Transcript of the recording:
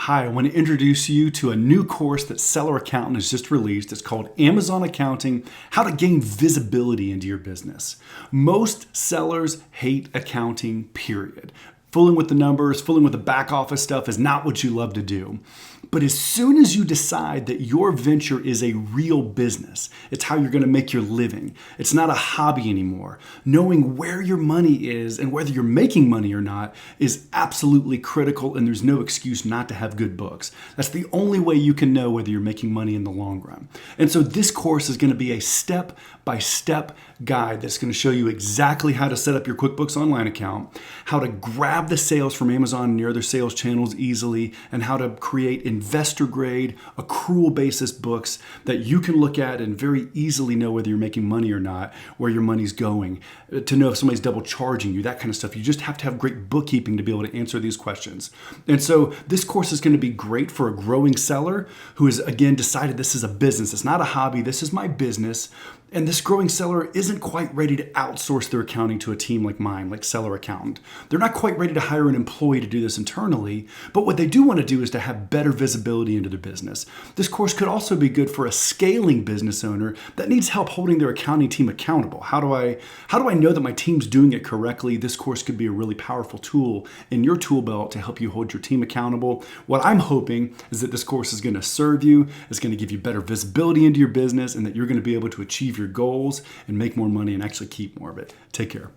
Hi, I want to introduce you to a new course that Seller Accountant has just released. It's called Amazon Accounting, How to Gain Visibility into Your Business. Most sellers hate accounting, period. Fooling with the numbers, fooling with the back office stuff is not what you love to do. But as soon as you decide that your venture is a real business, it's how you're going to make your living. It's not a hobby anymore. Knowing where your money is and whether you're making money or not is absolutely critical, and there's no excuse not to have good books. That's the only way you can know whether you're making money in the long run. And so this course is going to be a step-by-step guide that's going to show you exactly how to set up your QuickBooks Online account, how to grab the sales from Amazon and your other sales channels easily, and how to create investor grade, accrual basis books that you can look at and very easily know whether you're making money or not, where your money's going, to know if somebody's double charging you, that kind of stuff. You just have to have great bookkeeping to be able to answer these questions. And so this course is going to be great for a growing seller who has, again, decided this is a business. It's not a hobby. This is my business. And this growing seller isn't quite ready to outsource their accounting to a team like mine, like Seller Accountant. They're not quite ready to hire an employee to do this internally, but what they do want to do is to have better visibility into their business. This course could also be good for a scaling business owner that needs help holding their accounting team accountable. How do I know that my team's doing it correctly? This course could be a really powerful tool in your tool belt to help you hold your team accountable. What I'm hoping is that this course is going to serve you, is going to give you better visibility into your business, and that you're going to be able to achieve your goals and make more money and actually keep more of it. Take care.